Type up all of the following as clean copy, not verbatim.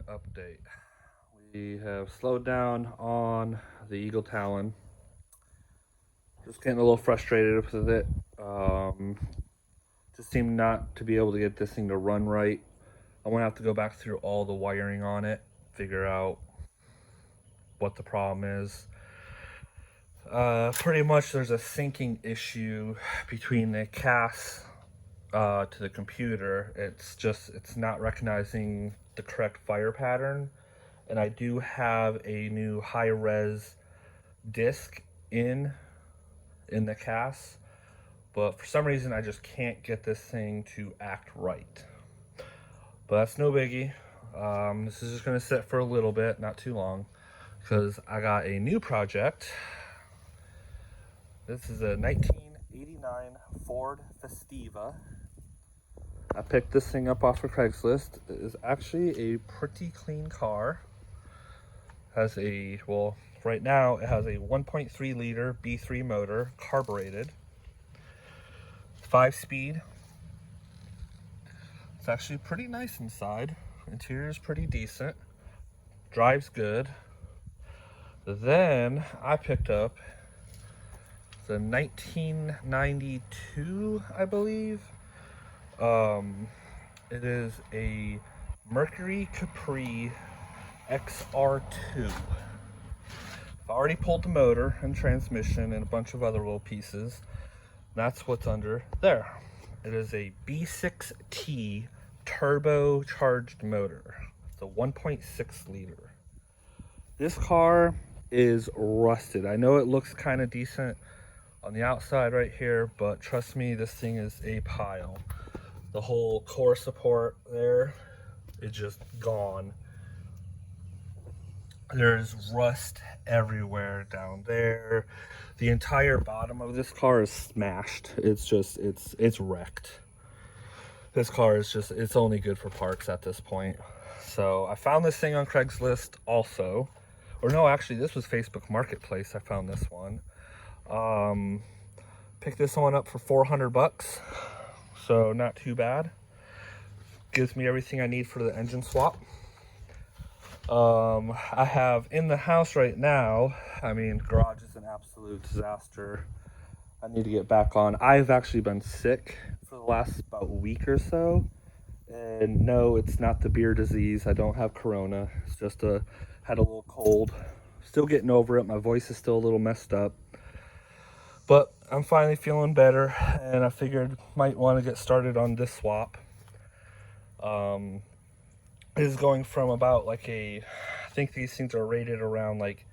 update. We have slowed down on the Eagle Talon. Just getting a little frustrated with it. Just seem not to be able to get this thing to run right. I'm gonna have to go back through all the wiring on it, figure out what the problem is. Pretty much there's a syncing issue between the CAS to the computer. It's not recognizing the correct fire pattern. And I do have a new high res disc in the CAS, but for some reason I just can't get this thing to act right. But that's no biggie. This is just gonna sit for a little bit, not too long, because I got a new project. This is a 1989 Ford Festiva. I picked this thing up off of Craigslist. It is actually a pretty clean car. Has a, well, right now it has a 1.3 liter B3 motor, carbureted, 5-speed. It's actually pretty nice inside. Interior is pretty decent. Drives good. Then I picked up the 1992, I believe. It is a Mercury Capri XR2. I've already pulled the motor and transmission and a bunch of other little pieces. That's what's under there. It is a B6t turbocharged motor. It's a 1.6 liter. This car is rusted. I know it looks kind of decent on the outside right here, but trust me, this thing is a pile. The whole core support there is just gone. There's rust everywhere down there. The entire bottom of this car is smashed. It's wrecked. This car is just, it's only good for parks at this point. So I found this thing on Craigslist also. Or no, actually this was Facebook Marketplace. I found this one. Picked this one up for 400 bucks. So not too bad. Gives me everything I need for the engine swap. I have in the house right now, I mean, garage is an absolute disaster. I need to get back on. I've actually been sick for the last about week or so. And no, it's not the beer disease. I don't have corona. It's just had a little cold. Still getting over it. My voice is still a little messed up. But I'm finally feeling better, and I figured might want to get started on this swap. It is going from about like I think these things are rated around like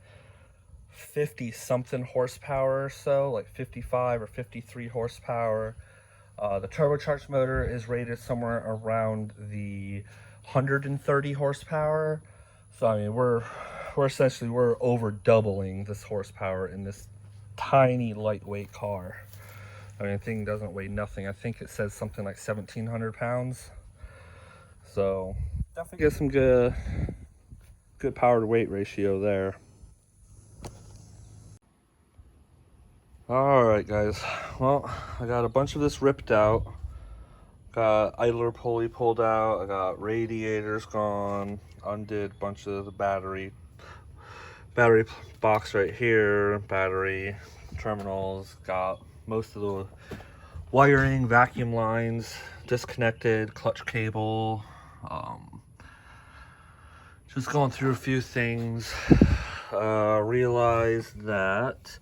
50 something horsepower or so, like 55 or 53 horsepower. The turbocharged motor is rated somewhere around the 130 horsepower. So I mean, we're essentially over doubling this horsepower in this tiny lightweight car. I mean, the thing doesn't weigh nothing. I think it says something like 1,700 pounds. So definitely get some good power to weight ratio there. All right, guys. Well, I got a bunch of this ripped out. Got idler pulley pulled out. I got radiators gone. Undid a bunch of the battery box right here, battery terminals. Got most of the wiring, vacuum lines disconnected, clutch cable. Just going through a few things. Realized that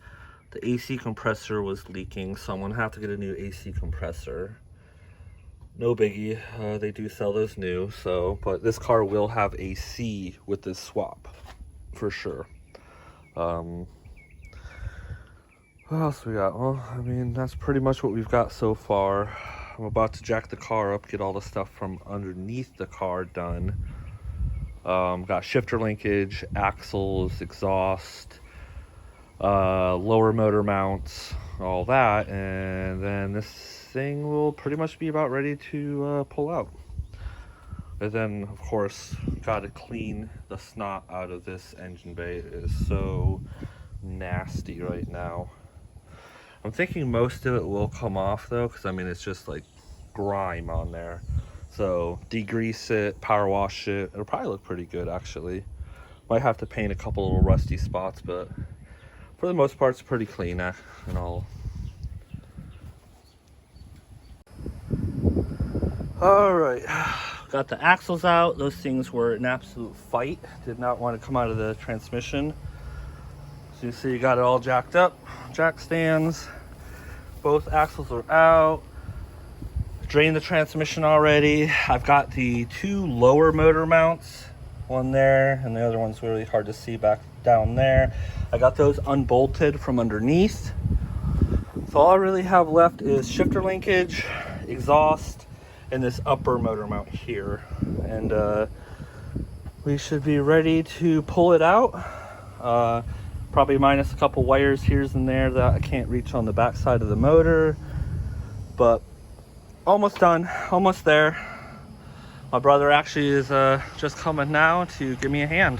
the AC compressor was leaking, so I'm gonna have to get a new AC compressor. No biggie, they do sell those new, so, but this car will have AC with this swap, for sure. What else we got? Well, I mean, that's pretty much what we've got so far. I'm about to jack the car up, get all the stuff from underneath the car done. Got shifter linkage, axles, exhaust, lower motor mounts, all that, and then this thing will pretty much be about ready to pull out. And then, of course, got to clean the snot out of this engine bay. It is so nasty right now. I'm thinking most of it will come off though, because I mean it's just like grime on there. So degrease it, power wash it. It'll probably look pretty good actually. Might have to paint a couple little rusty spots, but for the most part it's pretty clean and all. All right, got the axles out. Those things were an absolute fight. Did not want to come out of the transmission. So you see you got it all jacked up, jack stands. Both axles are out. Drained the transmission already. I've got the 2 lower motor mounts, one there and the other one's really hard to see back down there. I got those unbolted from underneath. So all I really have left is shifter linkage, exhaust, and this upper motor mount here, and we should be ready to pull it out. Probably minus a couple wires here and there that I can't reach on the back side of the motor, but almost done, almost there. My brother actually is just coming now to give me a hand.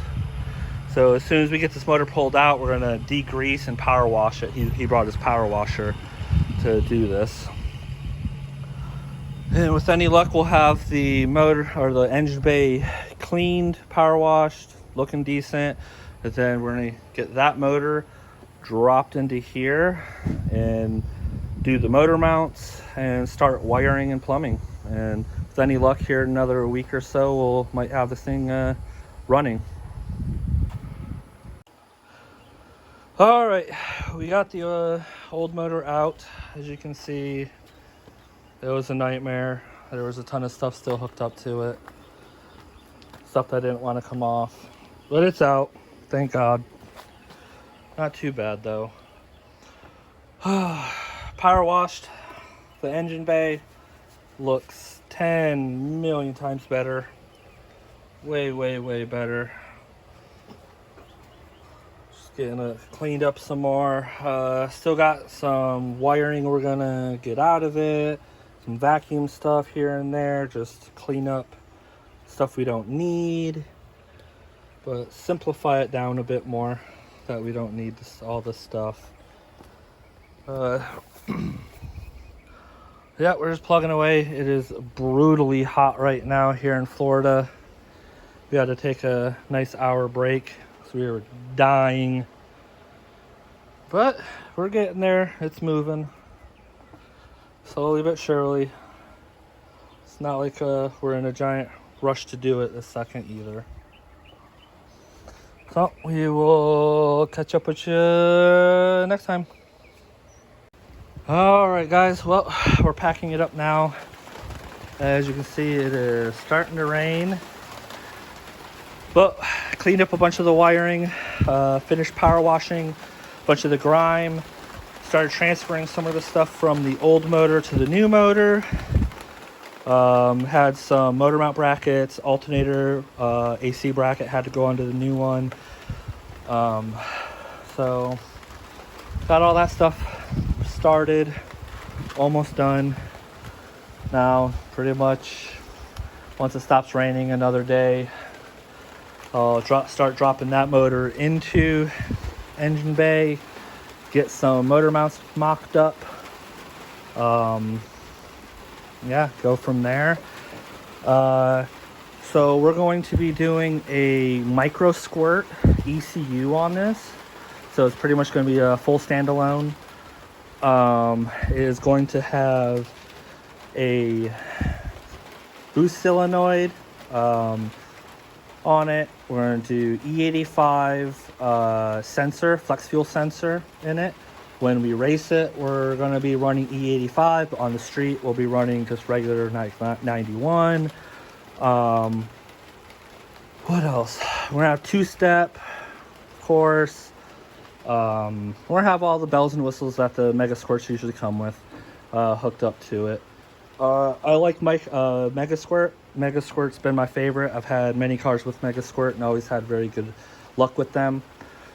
So as soon as we get this motor pulled out, we're gonna degrease and power wash it. He brought his power washer to do this. And with any luck, we'll have the motor or the engine bay cleaned, power washed, looking decent. And then we're gonna get that motor dropped into here and do the motor mounts and start wiring and plumbing. And with any luck, here in another week or so, might have this thing running. All right, we got the old motor out. As you can see, it was a nightmare. There was a ton of stuff still hooked up to it. Stuff that didn't want to come off. But it's out, thank God. Not too bad though. Power washed. The engine bay looks 10 million times better. Way, way, way better. Just getting it cleaned up some more. Still got some wiring we're gonna get out of it. Some vacuum stuff here and there, just clean up stuff we don't need, but simplify it down a bit more, that we don't need all this stuff. Yeah, we're just plugging away. It is brutally hot right now here in Florida. We had to take a nice hour break, so we were dying, but we're getting there. It's moving slowly but surely. It's not like we're in a giant rush to do it this second either. So we will catch up with you next time. All right, guys. Well, we're packing it up now. As you can see, it is starting to rain. But cleaned up a bunch of the wiring, finished power washing a bunch of the grime. Started transferring some of the stuff from the old motor to the new motor. Had some motor mount brackets, alternator, AC bracket had to go onto the new one. So got all that stuff started, almost done. Now pretty much once it stops raining another day, I'll start dropping that motor into engine bay. Get some motor mounts mocked up. Yeah, go from there. So we're going to be doing a micro squirt ECU on this. So it's pretty much going to be a full standalone. It is going to have a boost solenoid on it. We're going to do E85 sensor, flex fuel sensor in it. When we race it, we're going to be running E85. On the street, we'll be running just regular 91. What else? We're going to have two-step, of course. We're going to have all the bells and whistles that the Mega Squirts usually come with hooked up to it. I like my Mega Squirt. Mega Squirt's been my favorite. I've had many cars with Mega Squirt and always had very good luck with them.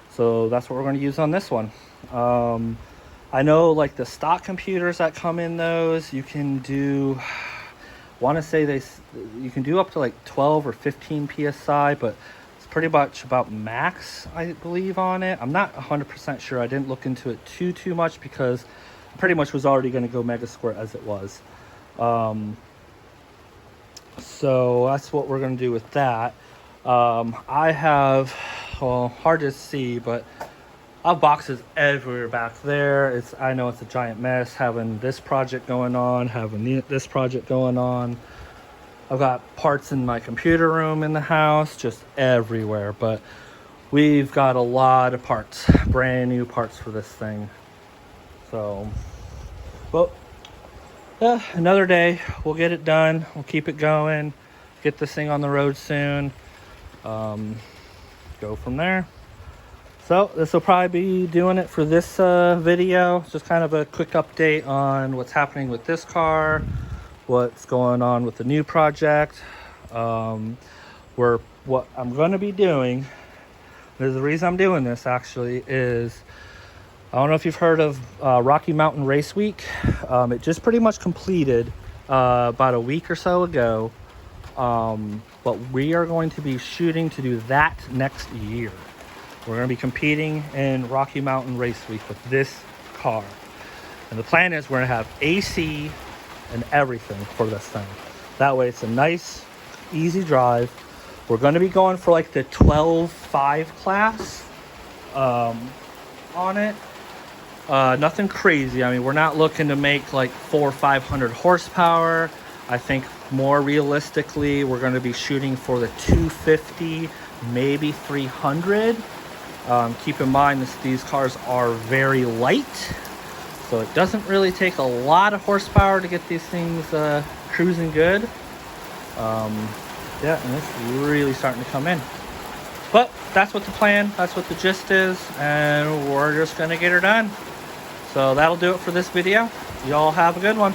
So that's what we're going to use on this one. I know like the stock computers that come in those, you can do, want to say you can do up to like 12 or 15 psi, but it's pretty much about max, I believe, on it. I'm not 100% sure. I didn't look into it too much because I pretty much was already going to go Mega Squirt as it was. So that's what we're going to do with that. I have, well, hard to see, but I have boxes everywhere back there. I know it's a giant mess having this project going on, having this project going on. I've got parts in my computer room in the house, just everywhere. But we've got a lot of parts, brand new parts for this thing. So, well, another day. We'll get it done. We'll keep it going. Get this thing on the road soon. Go from there. So this will probably be doing it for this video. Just kind of a quick update on what's happening with this car, what's going on with the new project. What I'm going to be doing, there's the reason I'm doing this actually, is I don't know if you've heard of Rocky Mountain Race Week. It just pretty much completed about a week or so ago. But we are going to be shooting to do that next year. We're going to be competing in Rocky Mountain Race Week with this car. And the plan is we're going to have AC and everything for this thing. That way it's a nice, easy drive. We're going to be going for like the 12.5 class on it. Nothing crazy. I mean, we're not looking to make like 400 or 500 horsepower. I think more realistically, we're going to be shooting for the 250, maybe 300. Keep in mind these cars are very light, so it doesn't really take a lot of horsepower to get these things cruising good. Yeah, and it's really starting to come in. But that's what the plan, that's what the gist is, and we're just going to get her done. So that'll do it for this video. Y'all have a good one.